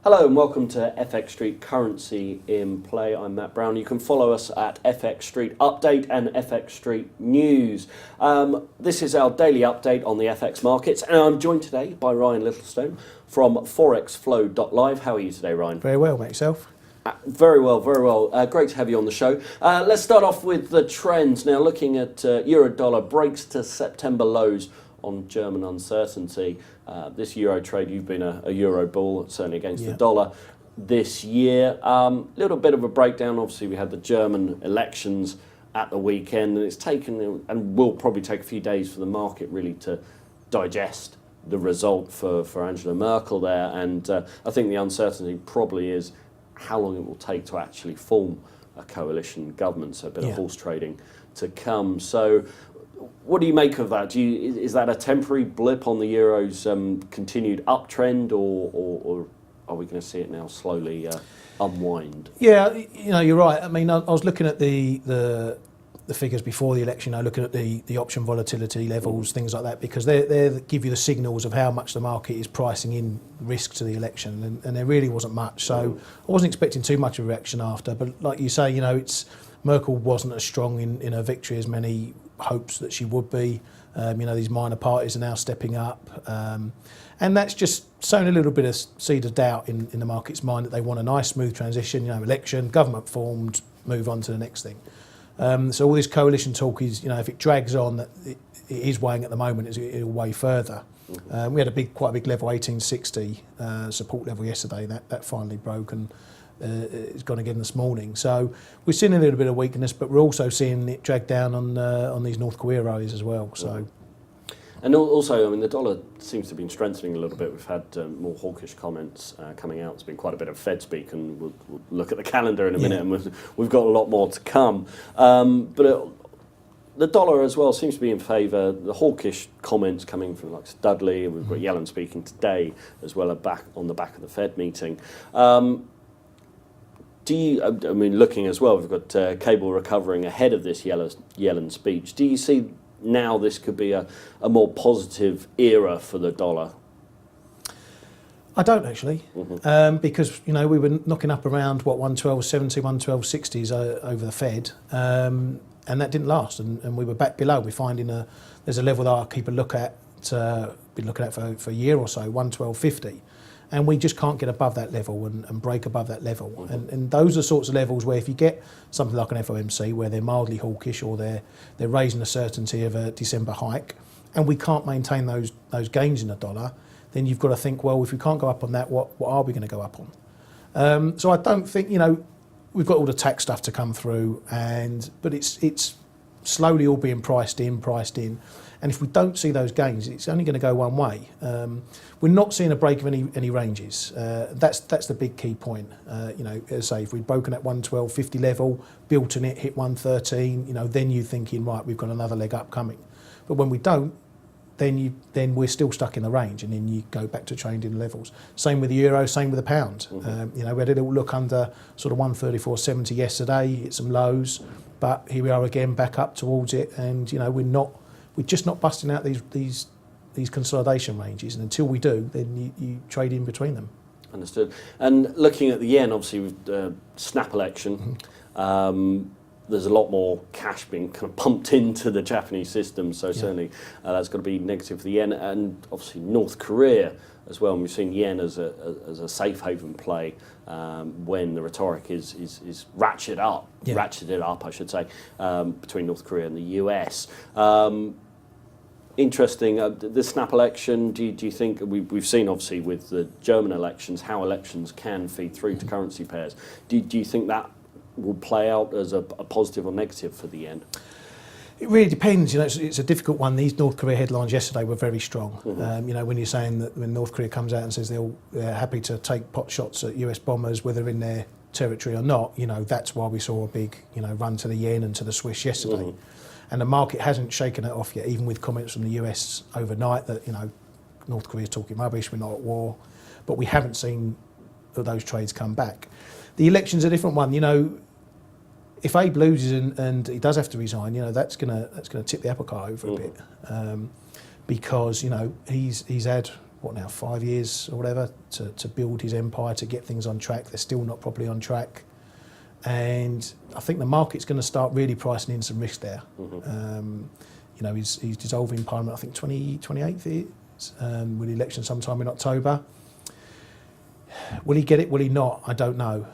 Hello and welcome to FXStreet Currency in Play. I'm Matt Brown. You can follow us at FXStreet Update and FXStreet News. This is our daily update on the FX markets, and I'm joined today by Ryan Littlestone from ForexFlow.live. How are you today, Ryan? Very well, mate. Yourself? Very well, very well. Great to have you on the show. Let's start off with the trends. Now, looking at euro-dollar breaks to September lows on German uncertainty. This euro trade, you've been a euro bull, certainly against the dollar this year. Little bit of a breakdown. Obviously, we had the German elections at the weekend, and it's taken and will probably take a few days for the market really to digest the result for Angela Merkel there. And I think the uncertainty probably is how long it will take to actually form a coalition government. So a bit of horse trading to come. So what do you make of that? Is that a temporary blip on the euro's continued uptrend, or are we going to see it now slowly unwind? Yeah, you're right. I mean, I was looking at the figures before the election. Looking at the option volatility levels, things like that, because they give you the signals of how much the market is pricing in risk to the election, and there really wasn't much. So I wasn't expecting too much of a reaction after. But like you say, it's Merkel wasn't as strong in her victory as many hopes that she would be. These minor parties are now stepping up, and that's just sown a little bit of seed of doubt in the market's mind that they want a nice smooth transition, election, government formed, move on to the next thing. So all this coalition talk is, if it drags on, that it is weighing at the moment, it'll weigh further. We had quite a big level 1860 support level yesterday. That finally broke, and it's gone again this morning. So we're seeing a little bit of weakness, but we're also seeing it drag down on these North Korea rallies as well. So, and also, I mean, the dollar seems to have been strengthening a little bit. We've had more hawkish comments coming out. There's been quite a bit of Fed speak, and we'll look at the calendar in a minute, and we've got a lot more to come. The dollar as well seems to be in favour. The hawkish comments coming from like Dudley, and we've got Yellen speaking today as well, on the back of the Fed meeting. Looking as well, we've got cable recovering ahead of this Yellen speech. Do you see now this could be a more positive era for the dollar? I don't actually, because we were knocking up around 112.70, 112.60s over the Fed, and that didn't last, and we were back below. We're finding there's a level that I'll keep a look at, been looking at for a year or so, 112.50. And we just can't get above that level and break above that level. And those are sorts of levels where if you get something like an FOMC where they're mildly hawkish or they're raising the certainty of a December hike, and we can't maintain those gains in the dollar, then you've got to think, well, if we can't go up on that, what are we going to go up on? So I don't think, we've got all the tax stuff to come through, but it's slowly all being priced in. And if we don't see those gains, it's only going to go one way. We're not seeing a break of any ranges. That's the big key point. As I say, if we'd broken at 112.50 level, built in it, hit 113, then you're thinking, right, we've got another leg up coming. But when we don't, then we're still stuck in the range, and then you go back to trading levels. Same with the euro, same with the pound. We had a little look under sort of 134.70 yesterday, hit some lows, but here we are again back up towards it, and we're just not busting out these consolidation ranges, and until we do, then you trade in between them. Understood. And looking at the yen, obviously with the snap election, there's a lot more cash being kind of pumped into the Japanese system, so certainly that's got to be negative for the yen, and obviously North Korea as well. And we've seen yen as a safe haven play when the rhetoric is ratcheted up, I should say, between North Korea and the US. Interesting. The snap election, do you think, we've seen obviously with the German elections, how elections can feed through to currency pairs. Do you think that will play out as a positive or negative for the yen? It really depends. It's a difficult one. These North Korea headlines yesterday were very strong. When you're saying that when North Korea comes out and says they're happy to take pot shots at US bombers, whether in their territory or not, that's why we saw a big, run to the yen and to the Swiss yesterday. And the market hasn't shaken it off yet, even with comments from the US overnight that, North Korea's talking rubbish, we're not at war. But we haven't seen those trades come back. The election's a different one. If Abe loses and he does have to resign, that's gonna tip the apple cart over a bit, because he's had what now, 5 years or whatever to build his empire, to get things on track. They're still not properly on track. And I think the market's going to start really pricing in some risk there. You know, he's dissolving Parliament, I think 28th it is, with the election sometime in October. Will he get it? Will he not? I don't know.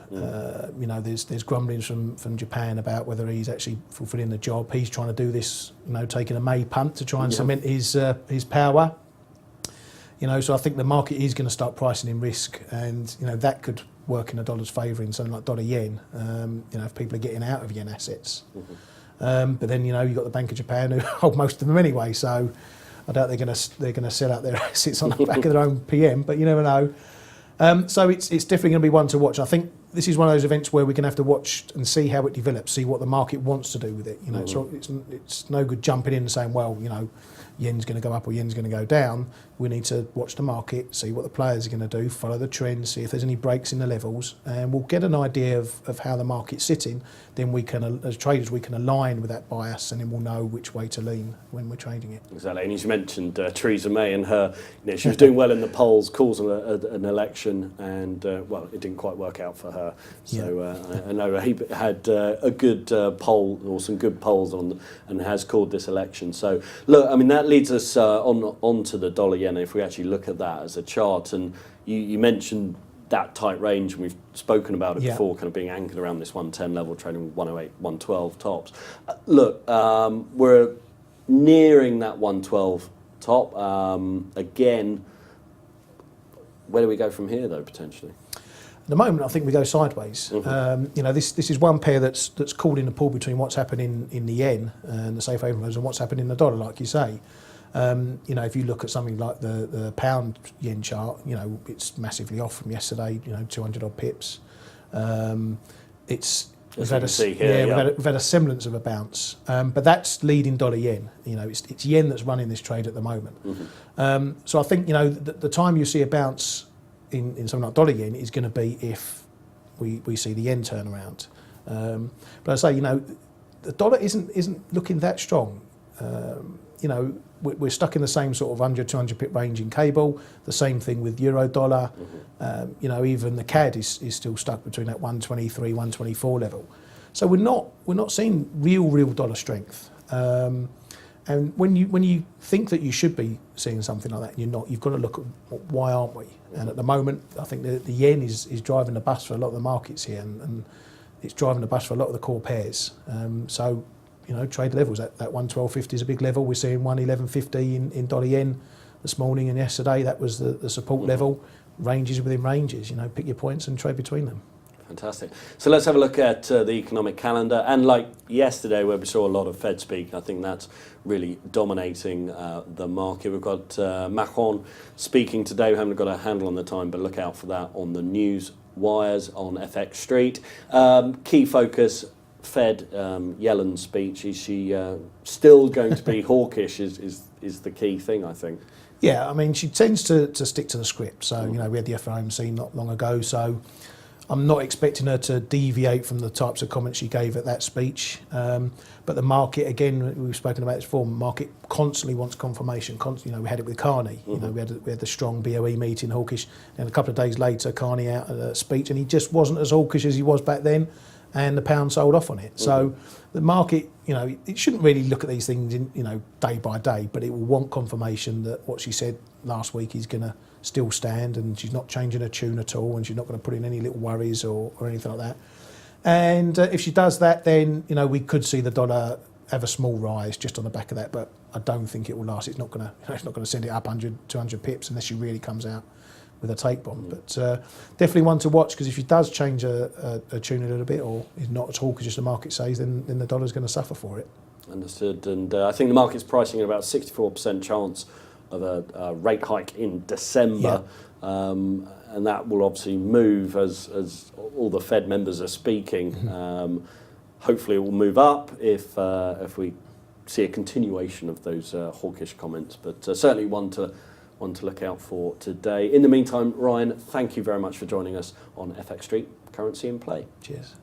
You know, there's grumblings from Japan about whether he's actually fulfilling the job. He's trying to do this, you know, taking a May punt to try and cement his power. You know, so I think the market is going to start pricing in risk, and you know that could work in the dollar's favour in something like dollar yen. You know, if people are getting out of yen assets. But then you know you've got the Bank of Japan who hold most of them anyway, so I doubt they're going to sell out their assets on the back of their own PM. But you never know. So it's definitely going to be one to watch. I think this is one of those events where we're going to have to watch and see how it develops, see what the market wants to do with it. You know, it's no good jumping in and saying, well, you know, yen's going to go up or yen's going to go down. We need to watch the market, see what the players are going to do, follow the trends, see if there's any breaks in the levels, and we'll get an idea of how the market's sitting. Then we can, as traders, we can align with that bias, and then we'll know which way to lean when we're trading it. Exactly. And as you mentioned, Theresa May and her, you know, she was doing well in the polls, calls an election, and well, it didn't quite work out for her. So I know he had a good poll, or some good polls on, and has called this election. So look, I mean, that leads us on to the dollar yen. If we actually look at that as a chart, and you mentioned that tight range, and we've spoken about it before, kind of being anchored around this 110 level, trading 108, 112 tops. Look, we're nearing that 112 top. Again, where do we go from here, though, potentially? At the moment, I think we go sideways. You know, this is one pair that's caught in the pool between what's happening in the yen and the safe haven flows and what's happening in the dollar, like you say. You know, if you look at something like the pound yen chart, you know, it's massively off from yesterday. You know, 200 odd pips. We've had a semblance of a bounce, but that's leading dollar yen. You know, it's yen that's running this trade at the moment. So I think, you know, the time you see a bounce in something like dollar yen is going to be if we see the yen turn around. But I say, you know, the dollar isn't looking that strong. You know, we're stuck in the same sort of 100, 200 pip range in cable. The same thing with euro dollar. You know, even the CAD is still stuck between that 123, 124 level. So we're not seeing real dollar strength. And when you think that you should be seeing something like that, and you're not, you've got to look at why aren't we? And at the moment, I think the yen is driving the bus for a lot of the markets here, and it's driving the bus for a lot of the core pairs. So, you know, trade levels, that 112.50 is a big level. We're seeing 111.50 in dollar yen this morning and yesterday. That was the support level. Ranges within ranges. You know, pick your points and trade between them. Fantastic. So let's have a look at the economic calendar. And like yesterday, where we saw a lot of Fed speak, I think that's really dominating the market. We've got Macron speaking today. We haven't got a handle on the time, but look out for that on the news wires on FX Street. Key focus, Fed, Yellen's speech. Is she still going to be hawkish is the key thing, I think. Yeah, I mean, she tends to stick to the script. So, you know, we had the FOMC not long ago, so I'm not expecting her to deviate from the types of comments she gave at that speech. But the market, again, we've spoken about this before, the market constantly wants confirmation. You know, we had it with Carney. You know, we had the strong BOE meeting, hawkish. And a couple of days later, Carney out at a speech, and he just wasn't as hawkish as he was back then. And the pound sold off on it. So the market, you know, it shouldn't really look at these things in, you know, day by day, but it will want confirmation that what she said last week is going to still stand, and she's not changing her tune at all, and she's not going to put in any little worries or anything like that. And if she does that, then, you know, we could see the dollar have a small rise just on the back of that, but I don't think it will last. It's not going to send it up 100, 200 pips unless she really comes out with a take bomb. But definitely one to watch, because if she does change a tune a little bit, or is not at all because just the market says, then the dollar's going to suffer for it. Understood. And I think the market's pricing at about 64% chance of a rate hike in December. And that will obviously move as all the Fed members are speaking. Hopefully it will move up if we see a continuation of those hawkish comments, but certainly one to look out for today. In the meantime, Ryan, thank you very much for joining us on FX Street Currency in Play. Cheers.